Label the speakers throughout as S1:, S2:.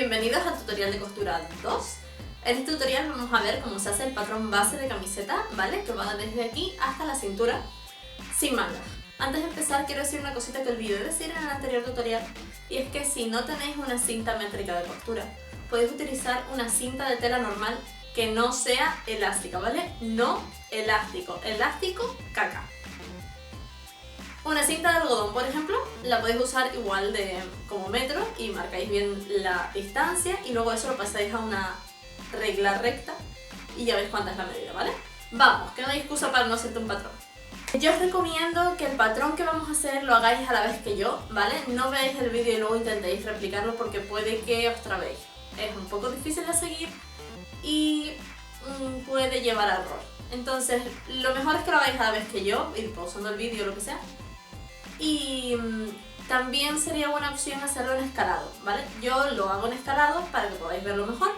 S1: Bienvenidos al tutorial de costura 2. En este tutorial vamos a ver cómo se hace el patrón base de camiseta, ¿vale? Que va desde aquí hasta la cintura, sin mangas. Antes de empezar quiero decir una cosita que olvidé decir en el anterior tutorial, y es que si no tenéis una cinta métrica de costura, podéis utilizar una cinta de tela normal que no sea elástica, ¿vale? No elástico, elástico caca. Una cinta de algodón, por ejemplo, la podéis usar igual de como metro y marcáis bien la distancia y luego eso lo pasáis a una regla recta y ya veis cuánta es la medida, ¿vale? Vamos, que no hay excusa para no hacerte un patrón. Yo os recomiendo que el patrón que vamos a hacer lo hagáis a la vez que yo, ¿vale? No veáis el vídeo y luego intentéis replicarlo porque puede que os trabéis. Es un poco difícil de seguir y puede llevar a error. Entonces, lo mejor es que lo hagáis a la vez que yo, ir pausando el vídeo o lo que sea. Y también sería buena opción hacerlo en escalado, ¿vale? Yo lo hago en escalado para que podáis verlo mejor,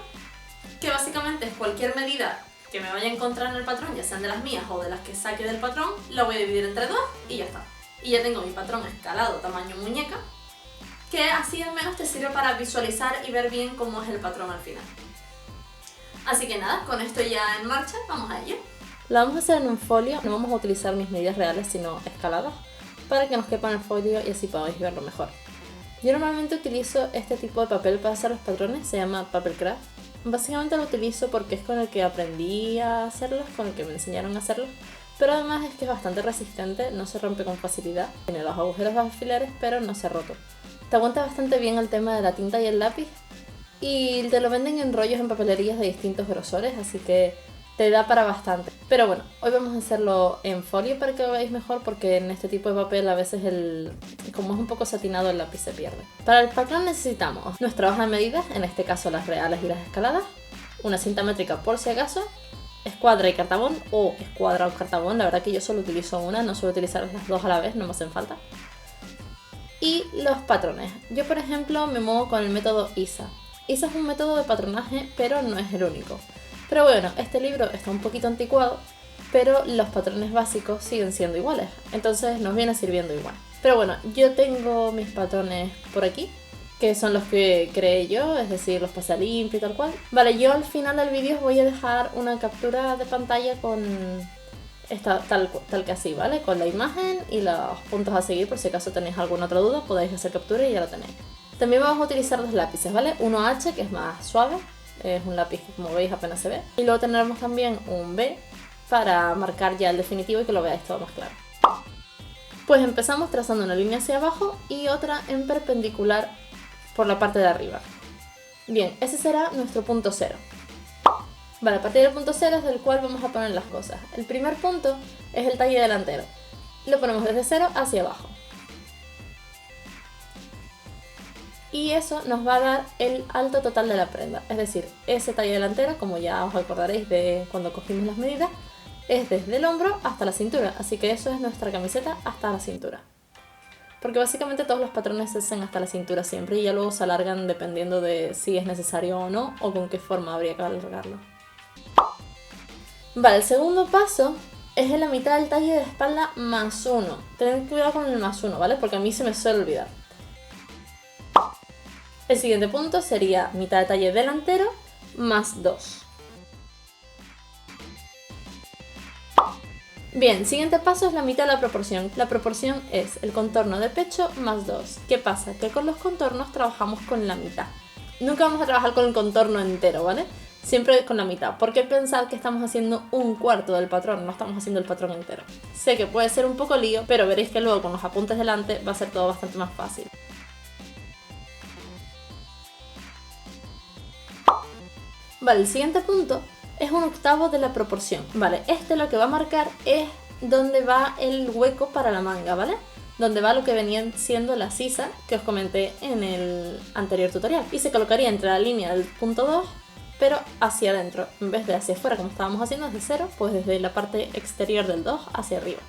S1: que básicamente es cualquier medida que me vaya a encontrar en el patrón, ya sean de las mías o de las que saque del patrón, la voy a dividir entre dos y ya está. Y ya tengo mi patrón escalado tamaño muñeca, que así al menos te sirve para visualizar y ver bien cómo es el patrón al final. Así que nada, con esto ya en marcha, vamos a ello.
S2: La vamos a hacer en un folio, no vamos a utilizar mis medidas reales sino escaladas, para que nos quepa en el folio y así podáis verlo mejor. Yo normalmente utilizo este tipo de papel para hacer los patrones, se llama Paper Craft. Básicamente lo utilizo porque es con el que aprendí a hacerlos, con el que me enseñaron a hacerlos, pero además es que es bastante resistente, no se rompe con facilidad, tiene los agujeros de alfileres pero no se ha roto. Te aguanta bastante bien el tema de la tinta y el lápiz y te lo venden en rollos en papelerías de distintos grosores, así que te da para bastante. Pero bueno, hoy vamos a hacerlo en folio para que lo veáis mejor porque en este tipo de papel a veces como es un poco satinado el lápiz se pierde. Para el patrón necesitamos nuestra hoja de medidas, en este caso las reales y las escaladas, una cinta métrica por si acaso, escuadra y cartabón o escuadra o cartabón, la verdad que yo solo utilizo una, no suelo utilizar las dos a la vez, no me hacen falta. Y los patrones. Yo por ejemplo me muevo con el método ISA. ISA es un método de patronaje pero no es el único. Pero bueno, este libro está un poquito anticuado, pero los patrones básicos siguen siendo iguales, entonces nos viene sirviendo igual. Pero bueno, yo tengo mis patrones por aquí, que son los que creé yo, es decir, los pasé a limpio y tal cual. Vale, yo al final del vídeo os voy a dejar una captura de pantalla con tal que así, ¿vale? Con la imagen y los puntos a seguir, por si acaso tenéis alguna otra duda, podéis hacer captura y ya lo tenéis. También vamos a utilizar dos lápices, ¿vale? Uno H, que es más suave. Es un lápiz que como veis apenas se ve. Y luego tendremos también un B para marcar ya el definitivo y que lo veáis todo más claro. Pues empezamos trazando una línea hacia abajo y otra en perpendicular por la parte de arriba. Bien, ese será nuestro punto cero. Vale, a partir del punto cero es del cual vamos a poner las cosas. El primer punto es el talle delantero. Lo ponemos desde cero hacia abajo. Y eso nos va a dar el alto total de la prenda, es decir, ese talle delantero, como ya os acordaréis de cuando cogimos las medidas, es desde el hombro hasta la cintura, así que eso es nuestra camiseta hasta la cintura. Porque básicamente todos los patrones se hacen hasta la cintura siempre y ya luego se alargan dependiendo de si es necesario o no, o con qué forma habría que alargarlo. Vale, el segundo paso es en la mitad del talle de espalda más 1. Tened cuidado con el más 1, ¿vale? Porque a mí se me suele olvidar. El siguiente punto sería mitad de talle delantero más 2. Bien, siguiente paso es la mitad de la proporción. La proporción es el contorno de pecho más 2. ¿Qué pasa? Que con los contornos trabajamos con la mitad. Nunca vamos a trabajar con el contorno entero, ¿vale? Siempre con la mitad. Porque pensad que estamos haciendo un cuarto del patrón, no estamos haciendo el patrón entero. Sé que puede ser un poco lío, pero veréis que luego con los apuntes delante va a ser todo bastante más fácil. Vale, el siguiente punto es un octavo de la proporción. Vale, lo que va a marcar es donde va el hueco para la manga, ¿vale? Donde va lo que venían siendo la sisa que os comenté en el anterior tutorial. Y se colocaría entre la línea del punto 2, pero hacia adentro. En vez de hacia afuera como estábamos haciendo desde 0, pues desde la parte exterior del 2 hacia arriba.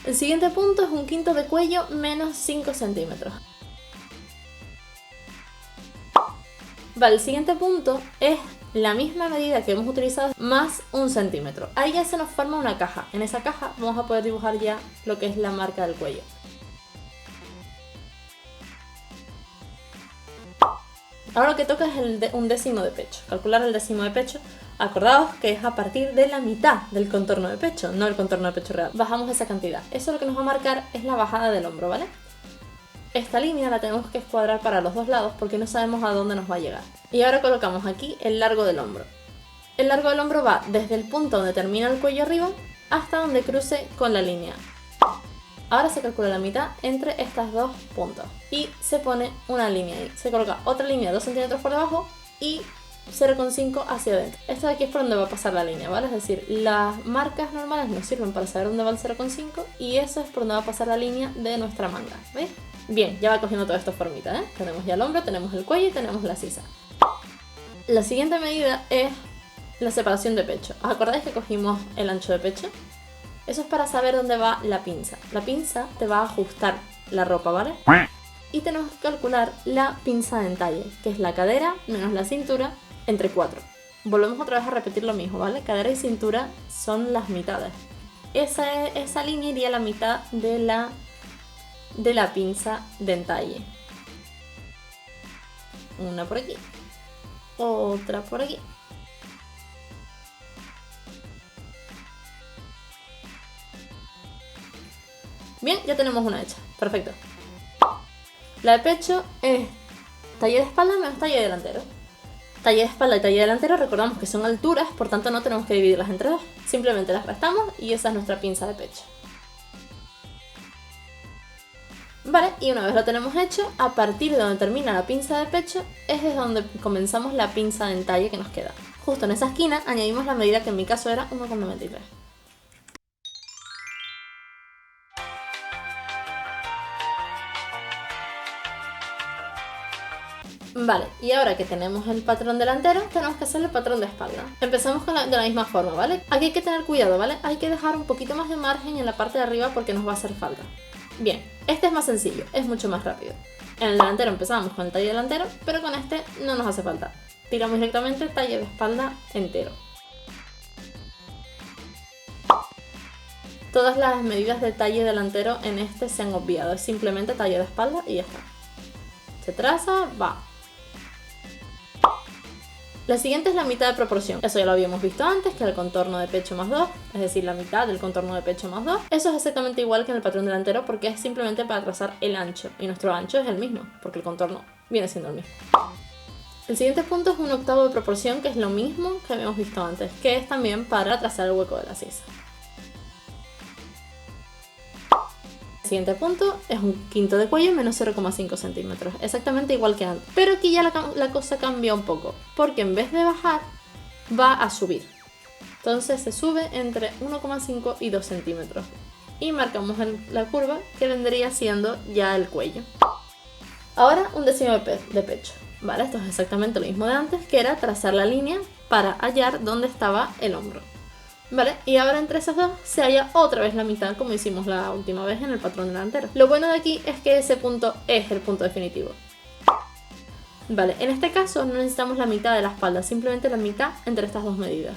S2: El siguiente punto es un quinto de cuello menos 5 centímetros. Vale, el siguiente punto es la misma medida que hemos utilizado más 1 centímetro. Ahí ya se nos forma una caja. En esa caja vamos a poder dibujar ya lo que es la marca del cuello. Ahora lo que toca es un décimo de pecho. Calcular el décimo de pecho. Acordaos que es a partir de la mitad del contorno de pecho, no el contorno de pecho real. Bajamos esa cantidad. Eso lo que nos va a marcar es la bajada del hombro, ¿vale? Esta línea la tenemos que escuadrar para los dos lados porque no sabemos a dónde nos va a llegar. Y ahora colocamos aquí el largo del hombro. El largo del hombro va desde el punto donde termina el cuello arriba hasta donde cruce con la línea. Ahora se calcula la mitad entre estas dos puntos y se pone una línea ahí. Se coloca otra línea 2 centímetros por debajo y 0,5 hacia adentro. Esto de aquí es por donde va a pasar la línea, ¿vale? Es decir, las marcas normales nos sirven para saber dónde va el 0,5 y eso es por donde va a pasar la línea de nuestra manga, ¿veis? Bien, ya va cogiendo todo esto formita, ¿eh? Tenemos ya el hombro, tenemos el cuello y tenemos la sisa. La siguiente medida es la separación de pecho. ¿Os acordáis que cogimos el ancho de pecho? Eso es para saber dónde va la pinza. La pinza te va a ajustar la ropa, ¿vale? Y tenemos que calcular la pinza de entalle, que es la cadera menos la cintura entre 4. Volvemos otra vez a repetir lo mismo, ¿vale? Cadera y cintura son las mitades. Esa línea iría a la mitad de la pinza de entalle. Una por aquí, otra por aquí. Bien, ya tenemos una hecha. Perfecto. La de pecho es talle de espalda menos talle de delantero. Talle de espalda y talle delantero recordamos que son alturas, por tanto no tenemos que dividirlas entre dos. Simplemente las restamos y esa es nuestra pinza de pecho. Vale, y una vez lo tenemos hecho, a partir de donde termina la pinza de pecho es desde donde comenzamos la pinza de entalle que nos queda. Justo en esa esquina añadimos la medida que en mi caso era 1,93. Vale, y ahora que tenemos el patrón delantero, tenemos que hacer el patrón de espalda. Empezamos de la misma forma, ¿vale? Aquí hay que tener cuidado, ¿vale? Hay que dejar un poquito más de margen en la parte de arriba porque nos va a hacer falta. Bien, este es más sencillo, es mucho más rápido. En el delantero empezamos con el talle delantero, pero con este no nos hace falta. Tiramos directamente talle de espalda entero. Todas las medidas de talle delantero en este se han obviado, es simplemente talle de espalda y ya está. Se traza, va. La siguiente es la mitad de proporción. Eso ya lo habíamos visto antes, que el contorno de pecho más 2, es decir, la mitad del contorno de pecho más 2. Eso es exactamente igual que en el patrón delantero porque es simplemente para trazar el ancho. Y nuestro ancho es el mismo, porque el contorno viene siendo el mismo. El siguiente punto es un octavo de proporción, que es lo mismo que habíamos visto antes, que es también para trazar el hueco de la sisa. El siguiente punto es un quinto de cuello menos 0,5 centímetros, exactamente igual que antes. Pero aquí ya la cosa cambia un poco, porque en vez de bajar, va a subir. Entonces se sube entre 1,5 y 2 centímetros. Y marcamos la curva que vendría siendo ya el cuello. Ahora un décimo de pecho. Vale, esto es exactamente lo mismo de antes, que era trazar la línea para hallar dónde estaba el hombro. Vale, y ahora entre esas dos se halla otra vez la mitad como hicimos la última vez en el patrón delantero. Lo bueno de aquí es que ese punto es el punto definitivo. Vale, en este caso no necesitamos la mitad de la espalda, simplemente la mitad entre estas dos medidas.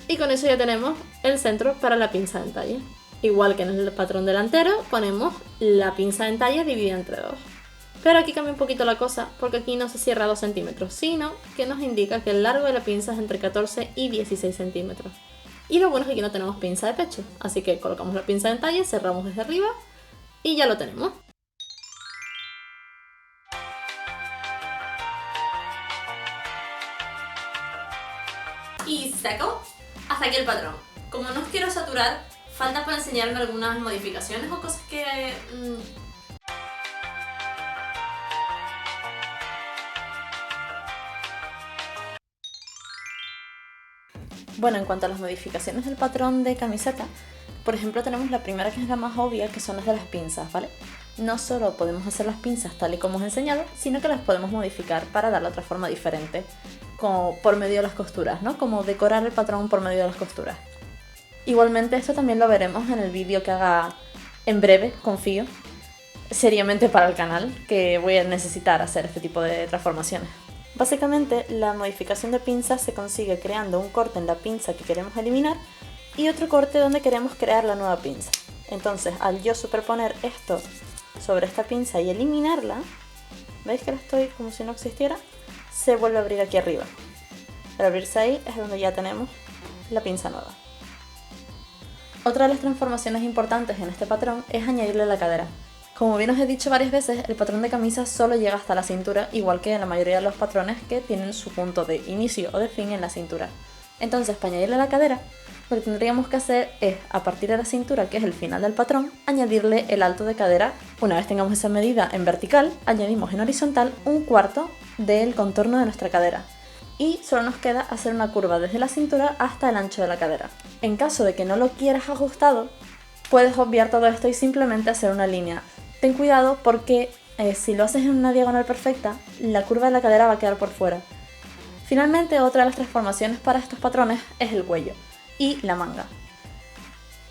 S2: Y con eso ya tenemos el centro para la pinza de entalle. Igual que en el patrón delantero ponemos la pinza de entalle dividida entre dos. Pero aquí cambia un poquito la cosa porque aquí no se cierra 2 centímetros, sino que nos indica que el largo de la pinza es entre 14 y 16 centímetros. Y lo bueno es que aquí no tenemos pinza de pecho, así que colocamos la pinza de entalle, cerramos desde arriba y ya lo tenemos.
S1: Y se acabó. Hasta aquí el patrón. Como no os quiero saturar, falta por enseñarme algunas modificaciones o cosas que...
S2: Bueno, en cuanto a las modificaciones del patrón de camiseta, por ejemplo tenemos la primera que es la más obvia, que son las de las pinzas, ¿vale? No solo podemos hacer las pinzas tal y como os he enseñado, sino que las podemos modificar para darle otra forma diferente, como por medio de las costuras, ¿no? Como decorar el patrón por medio de las costuras. Igualmente esto también lo veremos en el vídeo que haga en breve, confío, seriamente para el canal, que voy a necesitar hacer este tipo de transformaciones. Básicamente, la modificación de pinzas se consigue creando un corte en la pinza que queremos eliminar y otro corte donde queremos crear la nueva pinza. Entonces, al yo superponer esto sobre esta pinza y eliminarla, ¿veis que la estoy como si no existiera? se vuelve a abrir aquí arriba. Al abrirse ahí es donde ya tenemos la pinza nueva. Otra de las transformaciones importantes en este patrón es añadirle la cadera. Como bien os he dicho varias veces, el patrón de camisa solo llega hasta la cintura, igual que en la mayoría de los patrones que tienen su punto de inicio o de fin en la cintura. Entonces, para añadirle la cadera, lo que tendríamos que hacer es, a partir de la cintura, que es el final del patrón, añadirle el alto de cadera. Una vez tengamos esa medida en vertical, añadimos en horizontal 1/4 del contorno de nuestra cadera. Y solo nos queda hacer una curva desde la cintura hasta el ancho de la cadera. En caso de que no lo quieras ajustado, puedes obviar todo esto y simplemente hacer una línea. Ten cuidado porque si lo haces en una diagonal perfecta, la curva de la cadera va a quedar por fuera. Finalmente, otra de las transformaciones para estos patrones es el cuello y la manga.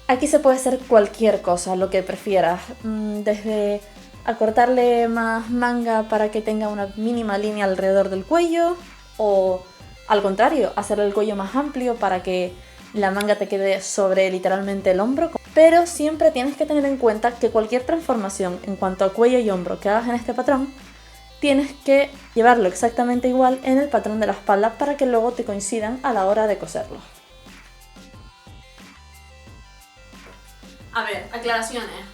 S2: Aquí se puede hacer cualquier cosa, lo que prefieras, desde acortarle más manga para que tenga una mínima línea alrededor del cuello, o al contrario, hacerle el cuello más amplio para que la manga te quede sobre literalmente el hombro. Pero siempre tienes que tener en cuenta que cualquier transformación en cuanto a cuello y hombro que hagas en este patrón, tienes que llevarlo exactamente igual en el patrón de la espalda para que luego te coincidan a la hora de coserlo.
S1: A ver, aclaraciones.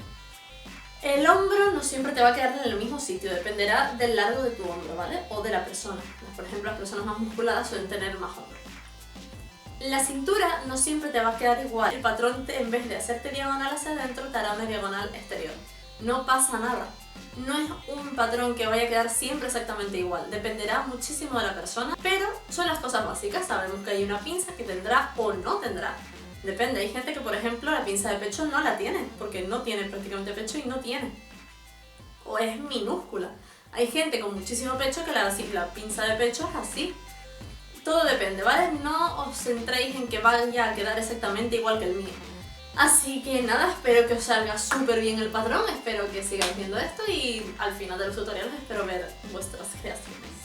S1: El hombro no siempre te va a quedar en el mismo sitio, dependerá del largo de tu hombro, ¿vale? O de la persona. Por ejemplo, las personas más musculadas suelen tener más hombro. La cintura no siempre te va a quedar igual. El patrón, en vez de hacerte diagonal hacia adentro, te hará una diagonal exterior. No pasa nada. No es un patrón que vaya a quedar siempre exactamente igual. Dependerá muchísimo de la persona, pero son las cosas básicas. Sabemos que hay una pinza que tendrá o no tendrá. Depende, hay gente que, por ejemplo, la pinza de pecho no la tiene, porque no tiene prácticamente pecho y no tiene. O es minúscula. Hay gente con muchísimo pecho que la pinza de pecho es así. Todo depende, ¿vale? No os centréis en que vaya a quedar exactamente igual que el mío. Así que nada, espero que os salga súper bien el patrón, espero que sigáis viendo esto y al final de los tutoriales espero ver vuestras creaciones.